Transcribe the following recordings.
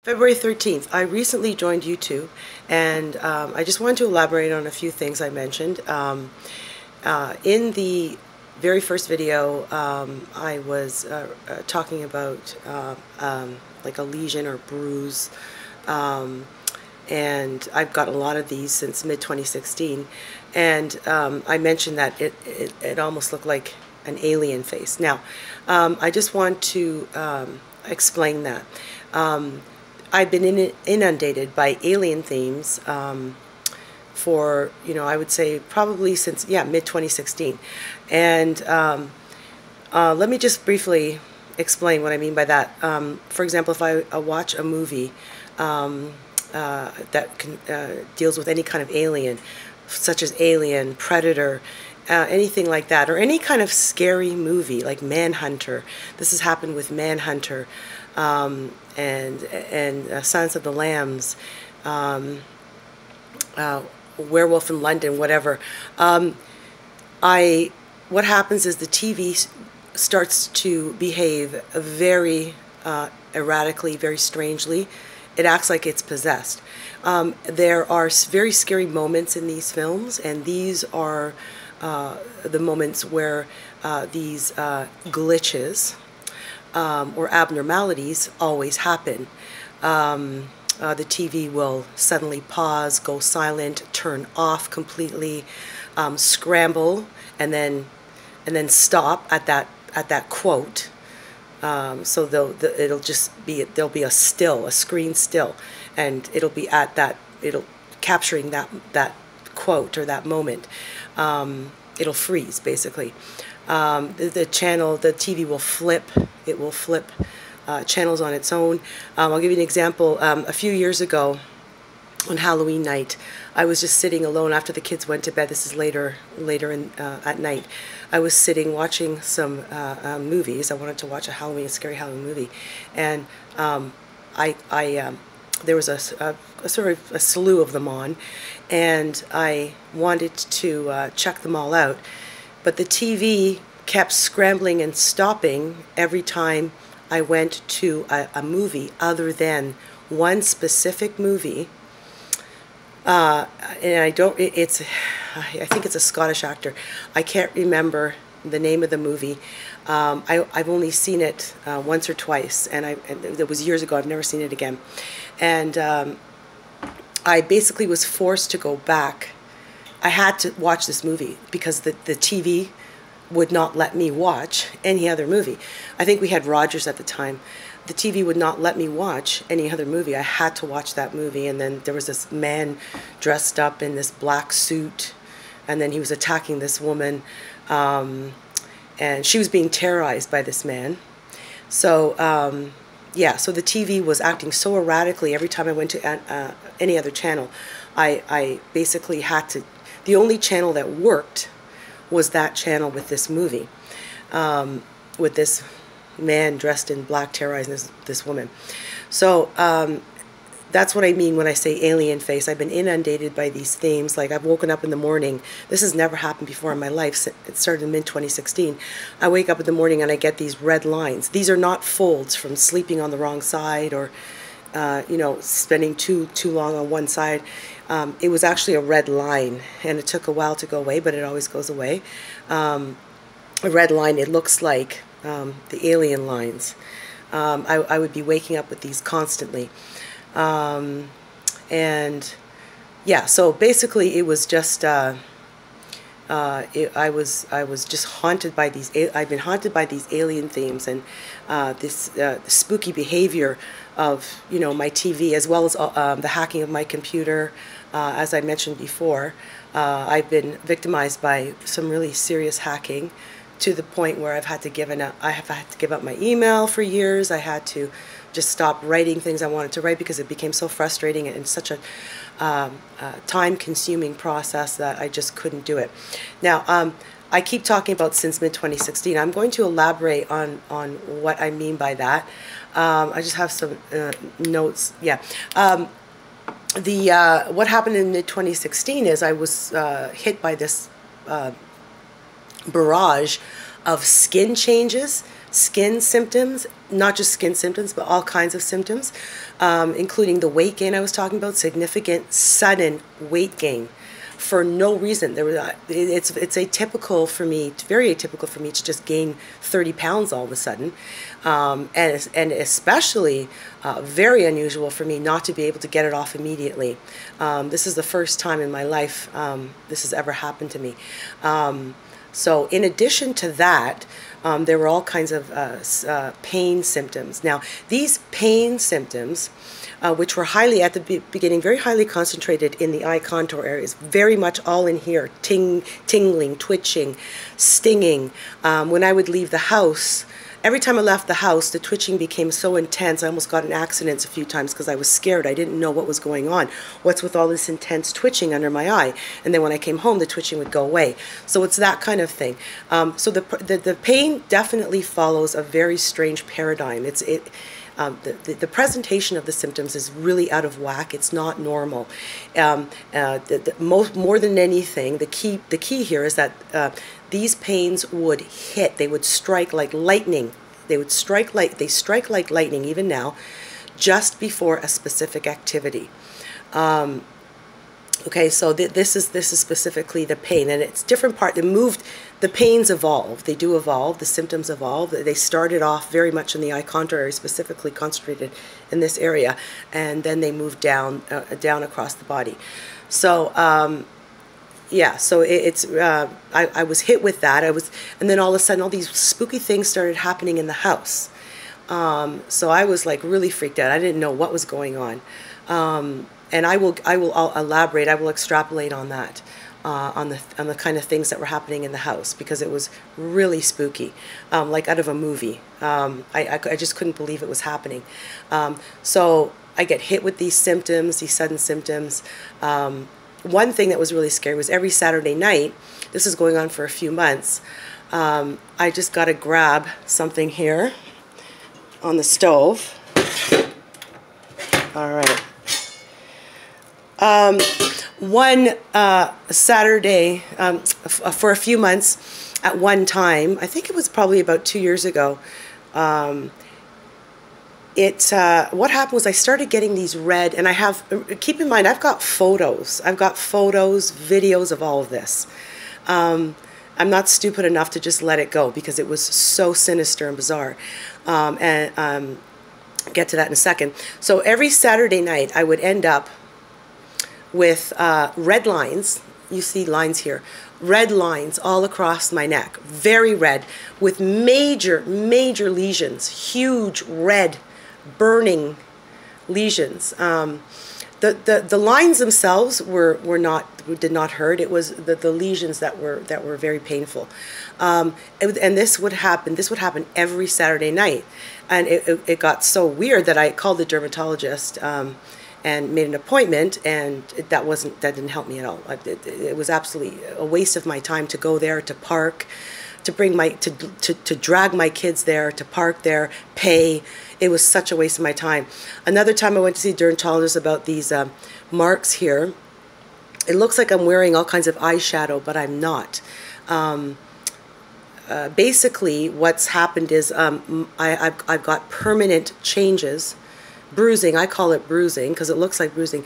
February 13th, I recently joined YouTube, and I just wanted to elaborate on a few things I mentioned. In the very first video, I was talking about like a lesion or bruise, and I've got a lot of these since mid-2016, and I mentioned that it almost looked like an alien face. Now, I just want to explain that. I've been inundated by alien themes for, I would say probably since, mid-2016. And let me just briefly explain what I mean by that. For example, if I watch a movie that deals with any kind of alien, such as Alien, Predator, anything like that, or any kind of scary movie like Manhunter. This has happened with Manhunter, and Silence of the Lambs, Werewolf in London, whatever. What happens is the TV starts to behave very erratically, very strangely. It acts like it's possessed. There are very scary moments in these films, and these are the moments where these glitches or abnormalities always happen. The TV will suddenly pause, go silent, turn off completely, scramble, and then stop at that quote. So there'll be a screen still, and it'll be at that, capturing that quote or that moment. It'll freeze basically. The TV will flip. It will flip channels on its own. I'll give you an example. A few years ago, on Halloween night, I was just sitting alone after the kids went to bed. This is later at night. I was sitting watching some movies. I wanted to watch a scary Halloween movie, and there was a sort of a slew of them on, and I wanted to check them all out, but the TV kept scrambling and stopping every time I went to a movie other than one specific movie. And I think it's a Scottish actor. I can't remember the name of the movie. I've only seen it once or twice, and it was years ago. I've never seen it again. And I basically was forced to go back. I had to watch this movie because the TV would not let me watch any other movie. I think we had Rogers at the time. The TV would not let me watch any other movie. I had to watch that movie, and then there was this man dressed up in this black suit, and then he was attacking this woman, and she was being terrorized by this man. So so the TV was acting so erratically every time I went to any other channel. I basically had to, the only channel that worked was that channel with this movie, with this man dressed in black terrorizing this woman. So that's what I mean when I say alien face. I've been inundated by these themes. Like, I've woken up in the morning. This has never happened before in my life. It started in mid-2016. I wake up in the morning and I get these red lines. These are not folds from sleeping on the wrong side or spending too long on one side. It was actually a red line, and it took a while to go away, but it always goes away. A red line, it looks like the alien lines. I would be waking up with these constantly. And yeah, so basically it was just, I was just haunted by these, I've been haunted by these alien themes, and this spooky behavior of, my TV, as well as the hacking of my computer. As I mentioned before, I've been victimized by some really serious hacking, to the point where I have had to give up my email for years. I had to just stop writing things I wanted to write because it became so frustrating and such a time-consuming process that I just couldn't do it. Now, I keep talking about since mid-2016. I'm going to elaborate on what I mean by that. I just have some notes. Yeah. What happened in mid-2016 is I was hit by this barrage of skin changes, skin symptoms, not just skin symptoms, but all kinds of symptoms, including the weight gain I was talking about, significant sudden weight gain for no reason. It's atypical for me, very atypical for me to just gain 30 pounds all of a sudden, and especially very unusual for me not to be able to get it off immediately. This is the first time in my life this has ever happened to me. So in addition to that, there were all kinds of pain symptoms. Now, these pain symptoms, which were highly, at the beginning, very highly concentrated in the eye contour areas, very much all in here, tingling, twitching, stinging. When I would leave the house, every time I left the house, the twitching became so intense, I almost got in accidents a few times because I was scared. I didn't know what was going on. What's with all this intense twitching under my eye? And then when I came home, the twitching would go away. So it's that kind of thing. So the pain definitely follows a very strange paradigm. The presentation of the symptoms is really out of whack. It's not normal. More than anything, the key here is that these pains would hit. They would strike like lightning. They strike like lightning even now, just before a specific activity. Okay, so this is specifically the pain, and it's different part. The pains evolve. They do evolve. The symptoms evolve. They started off very much in the eye contour area, specifically concentrated in this area, and then they moved down across the body. So yeah, so I was hit with that. And then all of a sudden, all these spooky things started happening in the house. So I was like really freaked out. I didn't know what was going on. And I'll elaborate. I will extrapolate on that, on the kind of things that were happening in the house, because it was really spooky, like out of a movie. I just couldn't believe it was happening. So I get hit with these symptoms, these sudden symptoms. One thing that was really scary was every Saturday night, this is going on for a few months, I just got to grab something here on the stove. All right. One Saturday, for a few months, at one time, I think it was probably about 2 years ago, what happened was I started getting these red, and keep in mind, I've got photos, videos of all of this. I'm not stupid enough to just let it go, because it was so sinister and bizarre. Get to that in a second. So every Saturday night, I would end up with red lines. You see lines here. Red lines all across my neck. Very red, with major lesions. Huge red, burning lesions. The lines themselves did not hurt. It was the lesions that were very painful. And this would happen every Saturday night. And it got so weird that I called the dermatologist and made an appointment, and that didn't help me at all. It was absolutely a waste of my time to go there, to park, to drag my kids there, to park there, pay. It was such a waste of my time. Another time I went to see a dermatologist about these marks here. It looks like I'm wearing all kinds of eyeshadow, but I'm not. Basically, what's happened is I've got permanent changes. Bruising, I call it bruising because it looks like bruising.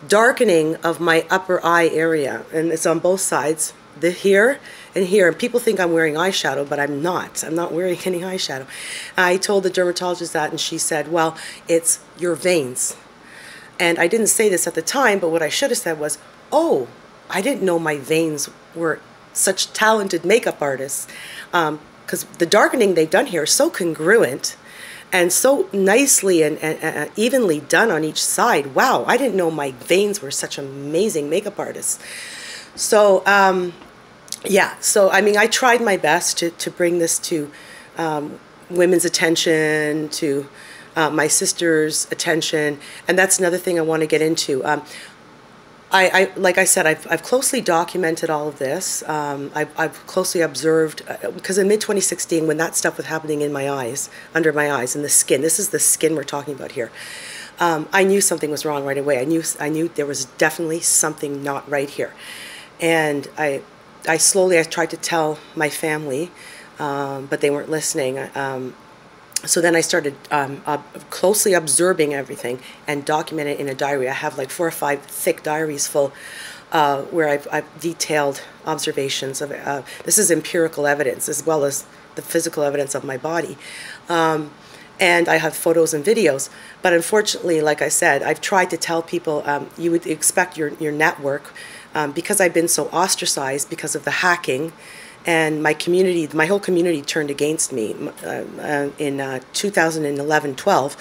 Darkening of my upper eye area, and it's on both sides, here and here. And people think I'm wearing eyeshadow, but I'm not. I'm not wearing any eyeshadow. I told the dermatologist that, and she said, well, it's your veins. And I didn't say this at the time, but what I should have said was, oh, I didn't know my veins were such talented makeup artists. Because the darkening they've done here is so congruent and so nicely and evenly done on each side. Wow, I didn't know my veins were such amazing makeup artists. So, yeah, so I mean, I tried my best to bring this to women's attention, to my sister's attention, and that's another thing I want to get into. Like I said, I've closely documented all of this. I've closely observed, because in mid-2016, when that stuff was happening in my eyes, under my eyes, in the skin, this is the skin we're talking about here, I knew something was wrong right away. I knew there was definitely something not right here. And I tried to tell my family, but they weren't listening. So then I started closely observing everything and documenting it in a diary. I have like 4 or 5 thick diaries full where I've detailed observations of this is empirical evidence as well as the physical evidence of my body. And I have photos and videos. But unfortunately, like I said, I've tried to tell people, you would expect your network, because I've been so ostracized because of the hacking, and my community, my whole community turned against me. In 2011-12,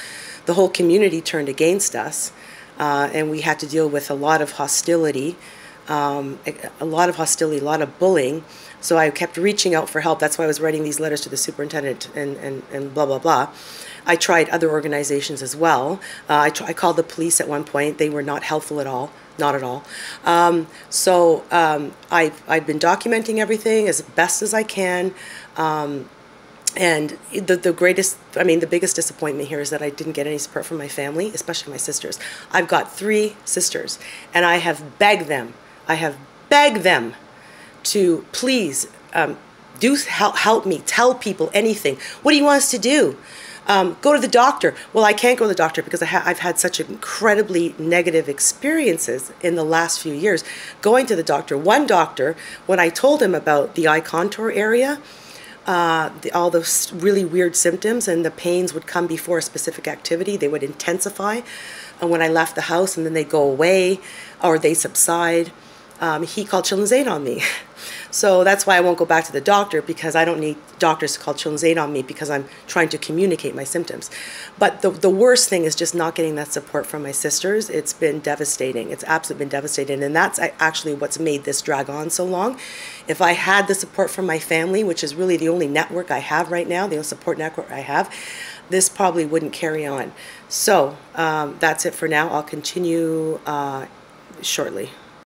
the whole community turned against us, and we had to deal with a lot of hostility, a lot of bullying. So I kept reaching out for help. That's why I was writing these letters to the superintendent and blah, blah, blah. I tried other organizations as well. I called the police at one point. They were not helpful at all. Not at all. So I've been documenting everything as best as I can. And the greatest, I mean, the biggest disappointment here is that I didn't get any support from my family, especially my sisters. I've got 3 sisters, and I have begged them to please help me, tell people anything. What do you want us to do? Go to the doctor. Well, I can't go to the doctor because I've had such incredibly negative experiences in the last few years going to the doctor. One doctor, when I told him about the eye contour area, all those really weird symptoms, and the pains would come before a specific activity, they would intensify when I left the house, and then they go away or they subside. He called Children's Aid on me. So that's why I won't go back to the doctor, because I don't need doctors to call Children's Aid on me because I'm trying to communicate my symptoms. But the worst thing is just not getting that support from my sisters. It's been devastating. It's absolutely been devastating. And that's actually what's made this drag on so long. If I had the support from my family, which is really the only network I have right now, the only support network I have, this probably wouldn't carry on. So that's it for now. I'll continue shortly.